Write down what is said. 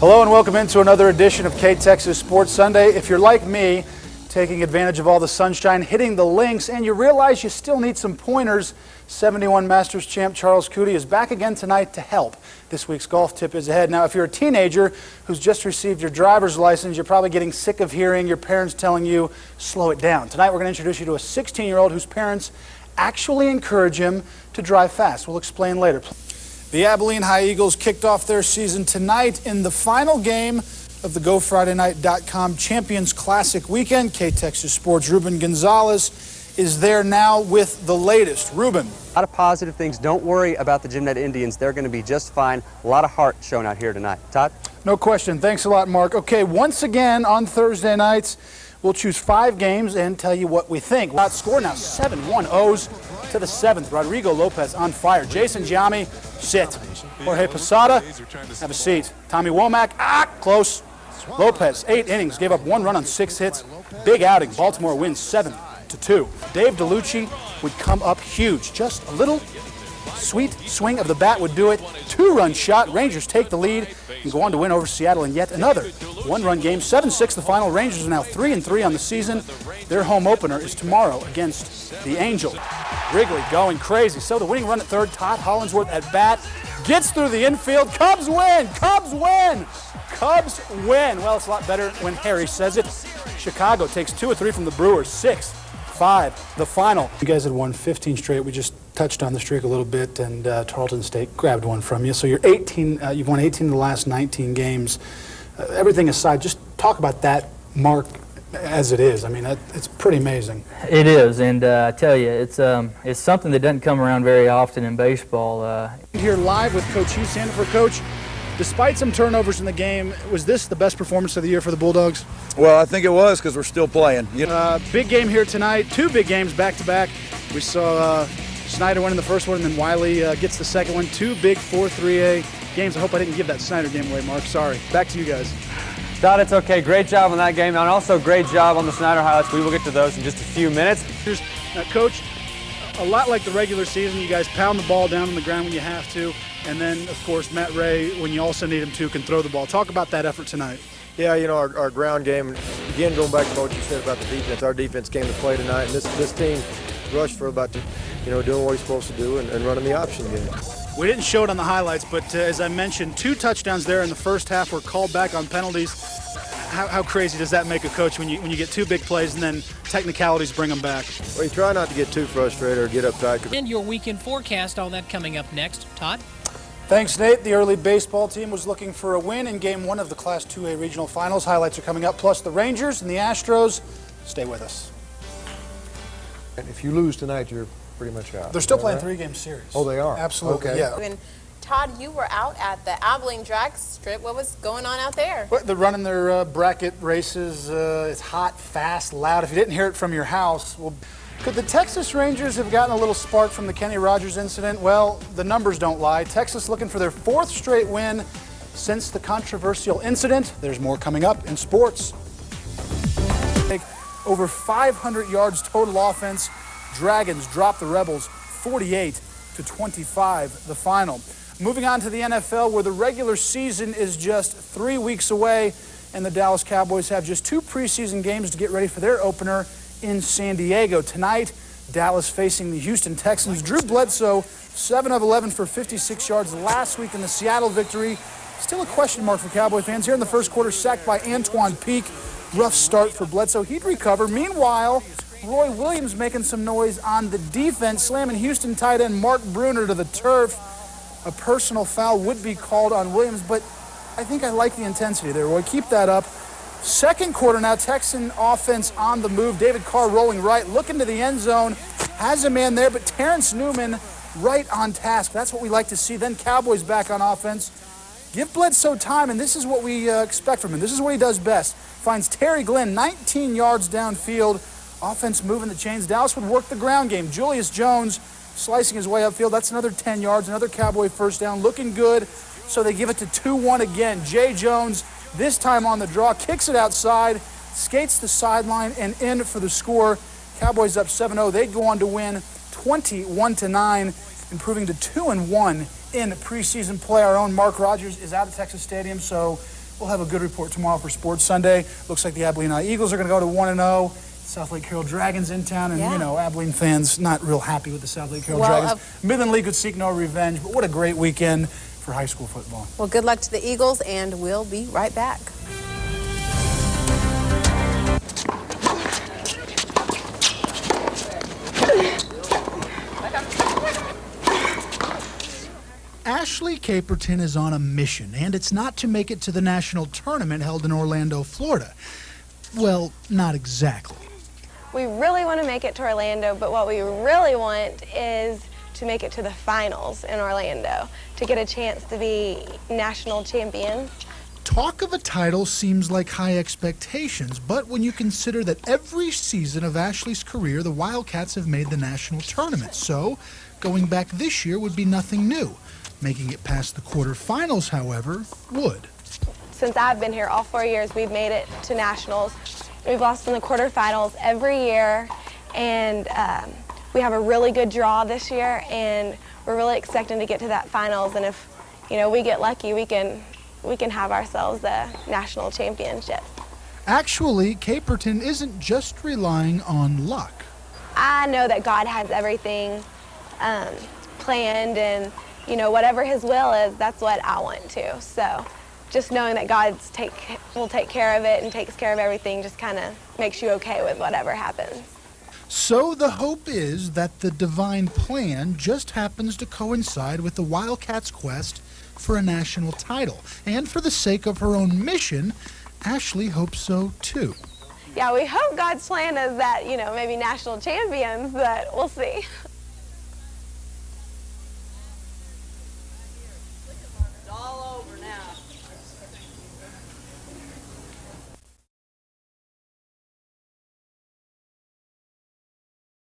Hello and welcome into another edition of K-Texas Sports Sunday. If you're like me, taking advantage of all the sunshine, hitting the links, and you realize you still need some pointers, 71 Masters champ Charles Coody is back again tonight to help. This week's golf tip is ahead. Now, if you're a teenager who's just received your driver's license, you're probably getting sick of hearing your parents telling you, slow it down. Tonight, we're going to introduce you to a 16-year-old whose parents actually encourage him to drive fast. We'll explain later. The Abilene High Eagles kicked off their season tonight in the final game of the GoFridayNight.com Champions Classic weekend. K-Texas Sports' Ruben Gonzalez is there now with the latest. Ruben. A lot of positive things. Don't worry about the Gymnet Indians. They're going to be just fine. A lot of heart shown out here tonight. Todd? No question. Thanks a lot, Mark. Okay, once again on Thursday nights, we'll choose 5 games and tell you what we think. Score now 7-1 O's to the 7th. Rodrigo Lopez on fire. Jason Giammi, sit. Jorge Posada, have a seat. Tommy Womack, close. Lopez, 8 innings, gave up 1 run on 6 hits. Big outing. Baltimore wins 7-2. Dave DeLucci would come up huge. Just a little sweet swing of the bat would do it. 2-run shot. Rangers take the lead and go on to win over Seattle in yet another 1-run game. 7-6 the final. Rangers are now 3-3 on the season. Their home opener is tomorrow against the Angels. Wrigley going crazy. So the winning run at third, Todd Hollinsworth at bat. Gets through the infield. Cubs win! Cubs win! Cubs win! Well, it's a lot better when Harry says it. Chicago takes 2 or 3 from the Brewers. 6-5 the final. You guys had won 15 straight. We just touched on the streak a little bit, and Tarleton State grabbed one from you. So you're 18. You've won 18 of the last 19 games. Everything aside, just talk about that mark as it is. I mean, it's pretty amazing. It is, and I tell you, it's something that doesn't come around very often in baseball. Here live with Coach Heath Sandefur. Coach, despite some turnovers in the game, was this the best performance of the year for the Bulldogs? Well, I think it was because we're still playing. Big game here tonight. 2 big games back-to-back. We saw Snyder winning the first one, and then Wiley gets the second one. 2 big 4-3A games. I hope I didn't give that Snyder game away, Mark. Sorry. Back to you guys. Todd, it's okay. Great job on that game, and also great job on the Snyder highlights. We will get to those in just a few minutes. Coach, a lot like the regular season, you guys pound the ball down on the ground when you have to, and then, of course, Matt Ray, when you also need him to, can throw the ball. Talk about that effort tonight. Yeah, you know, our ground game, again, going back to what you said about the defense, our defense came to play tonight, and this team rushed for about, doing what he's supposed to do and running the option game. We didn't show it on the highlights, but as I mentioned, 2 touchdowns there in the first half were called back on penalties. How crazy does that make a coach when you get 2 big plays and then technicalities bring them back? Well, you try not to get too frustrated or get uptight. And your weekend forecast, all that coming up next. Todd? Thanks, Nate. The early baseball team was looking for a win in Game 1 of the Class 2A Regional Finals. Highlights are coming up, plus the Rangers and the Astros. Stay with us. And if you lose tonight, you're pretty much out. They're still playing 3-game series. Oh, they are? Absolutely, okay. yeah. And Todd, you were out at the Abilene drag strip. What was going on out there? Well, they're running their bracket races. It's hot, fast, loud. If you didn't hear it from your house, well, could the Texas Rangers have gotten a little spark from the Kenny Rogers incident? Well, the numbers don't lie. Texas looking for their 4th straight win since the controversial incident. There's more coming up in sports. Over 500 yards total offense. Dragons drop the Rebels 48-25, the final. Moving on to the NFL, where the regular season is just 3 weeks away, and the Dallas Cowboys have just 2 preseason games to get ready for their opener in San Diego. Tonight, Dallas facing the Houston Texans. Drew Bledsoe, 7 of 11 for 56 yards last week in the Seattle victory. Still a question mark for Cowboy fans. Here in the first quarter, sacked by Antoine Peak. Rough start for Bledsoe. He'd recover. Meanwhile, Roy Williams making some noise on the defense, slamming Houston tight end Mark Bruner to the turf. A personal foul would be called on Williams, but I think I like the intensity there, Roy. Keep that up. Second quarter now, Texan offense on the move. David Carr rolling right, looking to the end zone. Has a man there, but Terrence Newman right on task. That's what we like to see. Then Cowboys back on offense. Give Bledsoe time, and this is what we expect from him. This is what he does best. Finds Terry Glenn 19 yards downfield. Offense moving the chains. Dallas would work the ground game. Julius Jones slicing his way upfield. That's another 10 yards, another Cowboy first down. Looking good, so they give it to 2-1 again. Jay Jones, this time on the draw, kicks it outside, skates the sideline, and in for the score. Cowboys up 7-0. They'd go on to win 21-9, improving to 2-1 in preseason play. Our own Mark Rogers is out at Texas Stadium, so We'll have a good report tomorrow for Sports Sunday. Looks like the Abilene Eagles are going to go to 1-0. South Lake Carroll Dragons in town, and you know, Abilene fans not real happy with the South Lake Carroll Dragons. Midland League would seek no revenge, but what a great weekend for high school football. Well, good luck to the Eagles, and we'll be right back. Ashley Caperton is on a mission, and it's not to make it to the national tournament held in Orlando, Florida. Well, not exactly. We really want to make it to Orlando, but what we really want is to make it to the finals in Orlando, to get a chance to be national champions. Talk of a title seems like high expectations, but when you consider that every season of Ashley's career, the Wildcats have made the national tournament, so going back this year would be nothing new. Making it past the quarterfinals, however, would. Since I've been here, all 4 years, we've made it to nationals. We've lost in the quarterfinals every year, and we have a really good draw this year, and we're really expecting to get to that finals. And if, you know, we get lucky, we can have ourselves a national championship. Actually, Caperton isn't just relying on luck. I know that God has everything planned, and you know, whatever His will is, that's what I want to. So just knowing that God will take care of it and takes care of everything just kind of makes you okay with whatever happens. So the hope is that the divine plan just happens to coincide with the Wildcats' quest for a national title. And for the sake of her own mission, Ashley hopes so too. Yeah, we hope God's plan is that, you know, maybe national champions, but we'll see.